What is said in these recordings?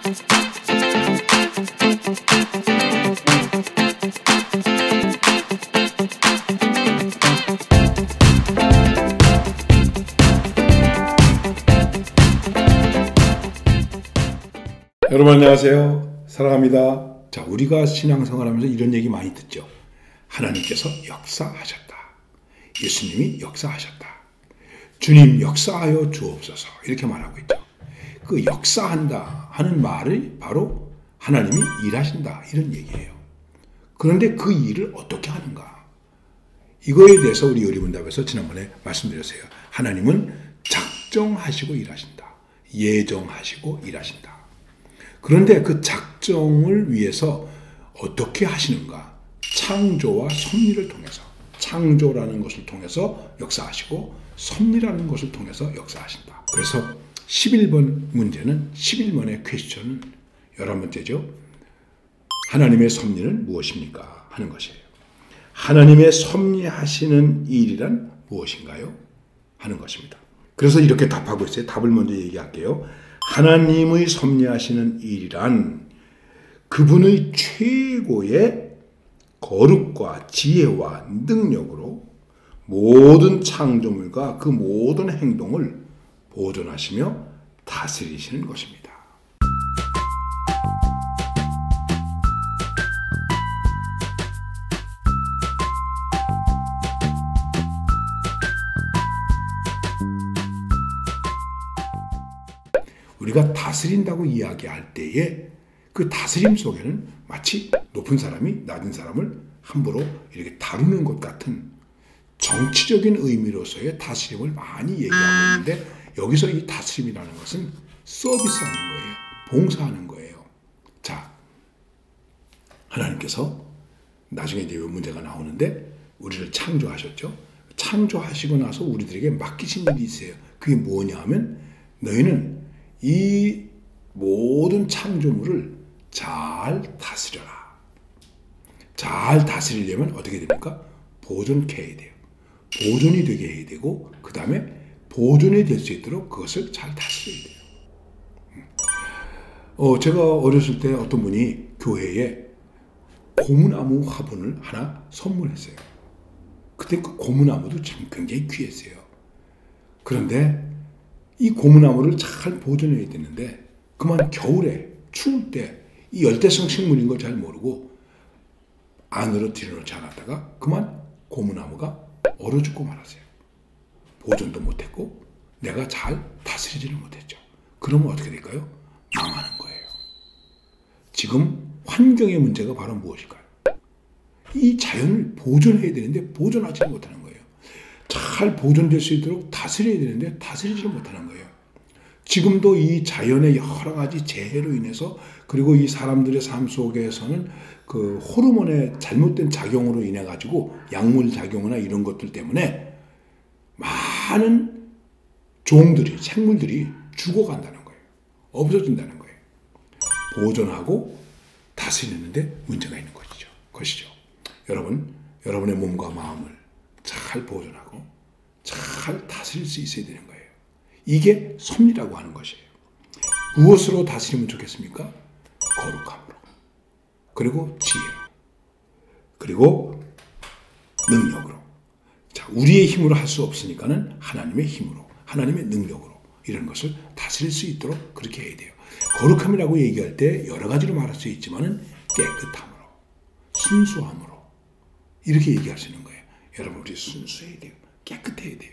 여러분 안녕하세요. 사랑합니다. 자, 우리가 신앙생활 하면서 이런 얘기 많이 듣죠. 하나님께서 역사하셨다. 예수님이 역사하셨다. 주님 역사하여 주옵소서. 이렇게 말하고 있죠. 그 역사한다 하는 말이 바로 하나님이 일하신다 이런 얘기예요. 그런데 그 일을 어떻게 하는가? 이거에 대해서 우리 요리문답에서 지난번에 말씀드렸어요. 하나님은 작정하시고 일하신다. 예정하시고 일하신다. 그런데 그 작정을 위해서 어떻게 하시는가? 창조와 섭리를 통해서, 창조라는 것을 통해서 역사하시고 섭리라는 것을 통해서 역사하신다. 그래서 11번 문제는 11번의 퀘스천은 11번째죠. 하나님의 섭리는 무엇입니까? 하는 것이에요. 하나님의 섭리하시는 일이란 무엇인가요? 하는 것입니다. 그래서 이렇게 답하고 있어요. 답을 먼저 얘기할게요. 하나님의 섭리하시는 일이란 그분의 최고의 거룩과 지혜와 능력으로 모든 창조물과 그 모든 행동을 보존하시며 다스리시는 것입니다. 우리가 다스린다고 이야기할 때에 그 다스림 속에는 마치 높은 사람이 낮은 사람을 함부로 이렇게 다루는 것 같은 정치적인 의미로서의 다스림을 많이 얘기하고 있는데, 여기서 이 다스림이라는 것은 서비스하는 거예요. 봉사하는 거예요. 자, 하나님께서 나중에 이제 문제가 나오는데 우리를 창조하셨죠. 창조하시고 나서 우리들에게 맡기신 일이 있어요. 그게 뭐냐 하면 너희는 이 모든 창조물을 잘 다스려라. 잘 다스리려면 어떻게 됩니까? 보존해야 돼요. 보존이 되게 해야 되고, 그 다음에 보존이 될 수 있도록 그것을 잘 다스려야 돼요. 제가 어렸을 때 어떤 분이 교회에 고무나무 화분을 하나 선물했어요. 그때 그 고무나무도 참 굉장히 귀했어요. 그런데 이 고무나무를 잘 보존해야 되는데 그만 겨울에 추울 때 이 열대성 식물인 걸 잘 모르고 안으로 들여놓지 않았다가 그만 고무나무가 얼어 죽고 말았어요. 보존도 못했고 내가 잘 다스리지는 못했죠. 그러면 어떻게 될까요? 망하는 거예요. 지금 환경의 문제가 바로 무엇일까요? 이 자연을 보존해야 되는데 보존하지 못하는 거예요. 잘 보존될 수 있도록 다스려야 되는데 다스리지를 못하는 거예요. 지금도 이 자연의 여러 가지 재해로 인해서, 그리고 이 사람들의 삶 속에서는 그 호르몬의 잘못된 작용으로 인해 가지고 약물 작용이나 이런 것들 때문에 많은 종들이, 생물들이 죽어간다는 거예요. 없어진다는 거예요. 보존하고 다스리는데 문제가 있는 것이죠. 여러분, 여러분의 몸과 마음을 잘 보존하고 잘 다스릴 수 있어야 되는 거예요. 이게 섭리라고 하는 것이에요. 무엇으로 다스리면 좋겠습니까? 거룩함으로, 그리고 지혜로, 그리고 능력으로. 자, 우리의 힘으로 할 수 없으니까는 하나님의 힘으로, 하나님의 능력으로 이런 것을 다스릴 수 있도록 그렇게 해야 돼요. 거룩함이라고 얘기할 때 여러 가지로 말할 수 있지만은 깨끗함으로, 순수함으로 이렇게 얘기할 수 있는 거예요. 여러분, 우리 순수해야 돼요. 깨끗해야 돼요.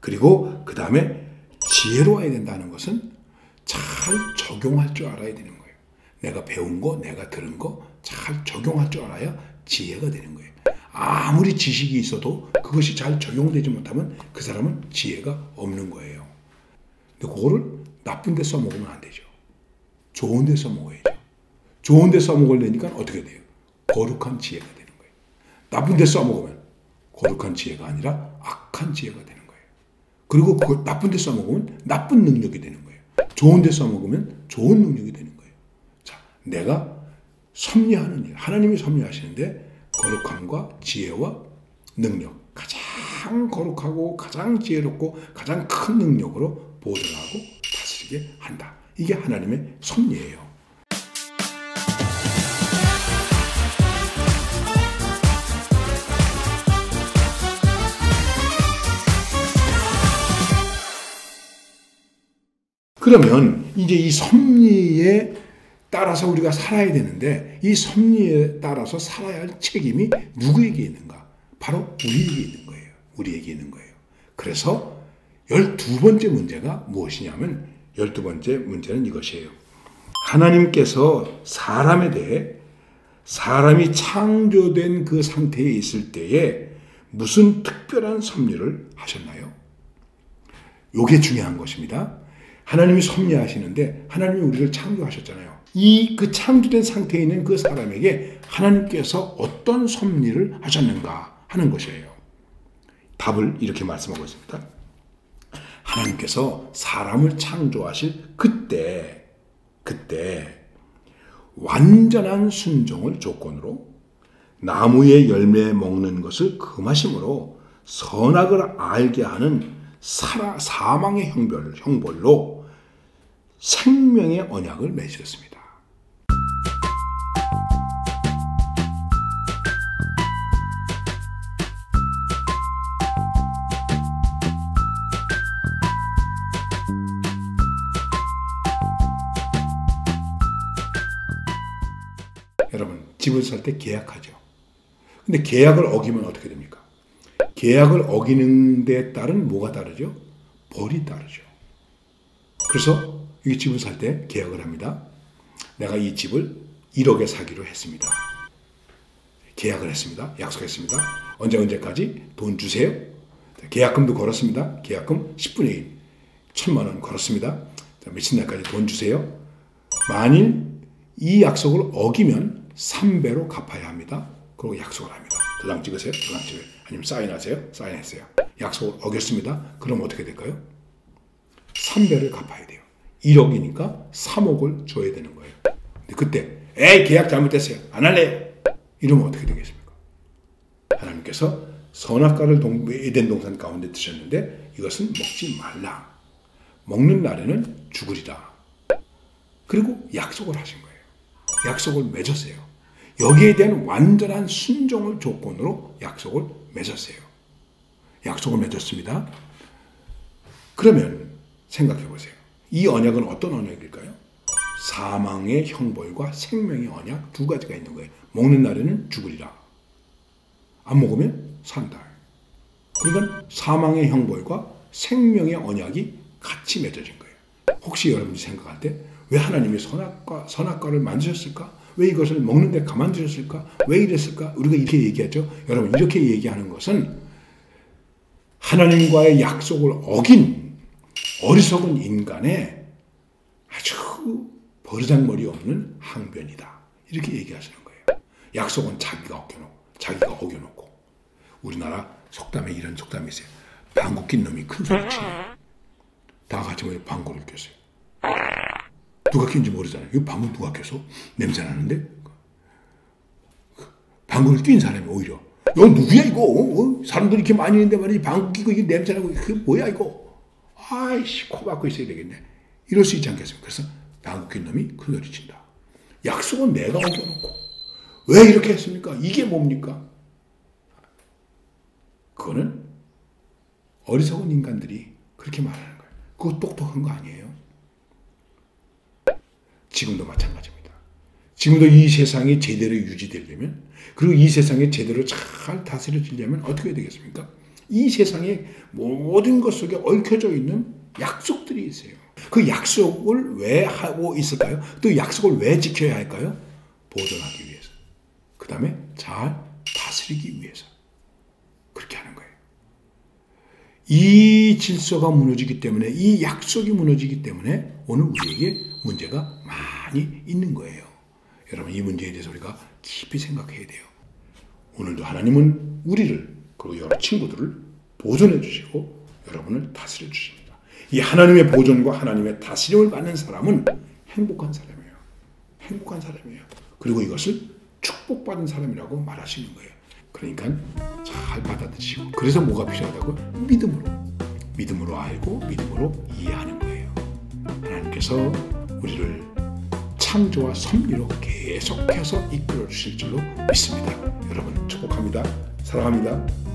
그리고 그 다음에 지혜로워야 된다는 것은 잘 적용할 줄 알아야 되는 거예요. 내가 배운 거, 내가 들은 거 잘 적용할 줄 알아야 지혜가 되는 거예요. 아무리 지식이 있어도 그것이 잘 적용되지 못하면 그 사람은 지혜가 없는 거예요. 근데 그거를 나쁜 데 써먹으면 안 되죠. 좋은 데 써먹어야죠. 좋은 데 써먹으려니까 어떻게 돼요? 거룩한 지혜가 되는 거예요. 나쁜 데 써먹으면 거룩한 지혜가 아니라 악한 지혜가 되는 거예요. 그리고 그 나쁜 데 써먹으면 나쁜 능력이 되는 거예요. 좋은 데 써먹으면 좋은 능력이 되는 거예요. 자, 내가 섭리하는 일, 하나님이 섭리하시는데 거룩함과 지혜와 능력, 가장 거룩하고 가장 지혜롭고 가장 큰 능력으로 보존하고 다스리게 한다. 이게 하나님의 섭리예요. 그러면 이제 이 섭리에 따라서 우리가 살아야 되는데 이 섭리에 따라서 살아야 할 책임이 누구에게 있는가? 바로 우리에게 있는 거예요. 우리에게 있는 거예요. 그래서 12번째 문제가 무엇이냐면 12번째 문제는 이것이에요. 하나님께서 사람에 대해 사람이 창조된 그 상태에 있을 때에 무슨 특별한 섭리를 하셨나요? 이게 중요한 것입니다. 하나님이 섭리하시는데 하나님이 우리를 창조하셨잖아요. 그 창조된 상태에 있는 그 사람에게 하나님께서 어떤 섭리를 하셨는가 하는 것이에요. 답을 이렇게 말씀하고 있습니다. 하나님께서 사람을 창조하실 그때 완전한 순종을 조건으로 나무의 열매 먹는 것을 금하심으로 선악을 알게 하는 사망의 형벌로 생명의 언약을 맺으셨습니다. 여러분, 집을 살 때 계약하죠. 근데 계약을 어기면 어떻게 됩니까? 계약을 어기는 데 따른 뭐가 다르죠? 벌이 다르죠. 그래서 이 집을 살 때 계약을 합니다. 내가 이 집을 1억에 사기로 했습니다. 계약을 했습니다. 약속했습니다. 언제까지 돈 주세요. 계약금도 걸었습니다. 계약금 10분의 1, 1,000만 원 걸었습니다. 며칠 날까지 돈 주세요. 만일 이 약속을 어기면 3배로 갚아야 합니다. 그리고 약속을 합니다. 도장 찍으세요. 도장 찍으세요. 아니면 사인하세요. 사인했어요. 약속을 어겼습니다. 그럼 어떻게 될까요? 3배를 갚아야 돼요. 1억이니까 3억을 줘야 되는 거예요. 근데 그때 에이 계약 잘못됐어요. 안 할래요. 이러면 어떻게 되겠습니까? 하나님께서 선악과를 에덴 동산 가운데 드셨는데 이것은 먹지 말라. 먹는 날에는 죽으리라. 그리고 약속을 하신 거예요. 약속을 맺었어요. 여기에 대한 완전한 순종을 조건으로 약속을 맺었어요. 약속을 맺었습니다. 그러면 생각해 보세요. 이 언약은 어떤 언약일까요? 사망의 형벌과 생명의 언약 두 가지가 있는 거예요. 먹는 날에는 죽으리라. 안 먹으면 산다. 그러니까 사망의 형벌과 생명의 언약이 같이 맺어진 거예요. 혹시 여러분이 생각할 때 왜 하나님이 선악과를 만드셨을까? 왜 이것을 먹는데 가만두셨을까? 왜 이랬을까? 우리가 이렇게 얘기하죠. 여러분, 이렇게 얘기하는 것은 하나님과의 약속을 어긴 어리석은 인간의 아주 버르장머리 없는 항변이다. 이렇게 얘기하시는 거예요. 약속은 자기가 어겨놓고. 우리나라 속담에 이런 속담이 있어요. 방구 낀 놈이 큰 소리 치네. 다 같이 모여 방구를 꼈어요. 누가 낀지 모르잖아요. 이 방구 누가 껴서? 냄새 나는데? 방구를 낀 사람이 오히려 야 누구야 이거? 사람들이 이렇게 많이 있는데 말이지 방구 끼고 이게 냄새 나고 그게 뭐야 이거? 아이씨 코 막고 있어야 되겠네. 이럴 수 있지 않겠습니까? 그래서 방구 낀 놈이 큰 소리 친다. 약속은 내가 어겨놓고 왜 이렇게 했습니까? 이게 뭡니까? 그거는 어리석은 인간들이 그렇게 말하는 거예요. 그거 똑똑한 거 아니에요? 지금도 마찬가지입니다. 지금도 이 세상이 제대로 유지되려면 그리고 이 세상이 제대로 잘 다스려지려면 어떻게 해야 되겠습니까? 이 세상의 모든 것 속에 얽혀져 있는 약속들이 있어요. 그 약속을 왜 하고 있을까요? 또 약속을 왜 지켜야 할까요? 보존하기 위해서. 그 다음에 잘 다스리기 위해서. 그렇게 하는 거예요. 이 질서가 무너지기 때문에 이 약속이 무너지기 때문에 오늘 우리에게 문제가 많이 있는 거예요. 여러분 이 문제에 대해서 우리가 깊이 생각해야 돼요. 오늘도 하나님은 우리를 그리고 여러 친구들을 보존해 주시고 여러분을 다스려 주십니다. 이 하나님의 보존과 하나님의 다스림을 받는 사람은 행복한 사람이에요. 행복한 사람이에요. 그리고 이것을 축복받은 사람이라고 말하시는 거예요. 그러니까 잘 받아들이시고 그래서 뭐가 필요하다고요? 믿음으로 알고 믿음으로 이해하는 거예요. 하나님께서 우리를 창조와 섭리로 계속해서 이끌어 주실 줄로 믿습니다. 여러분 축복합니다. 사랑합니다.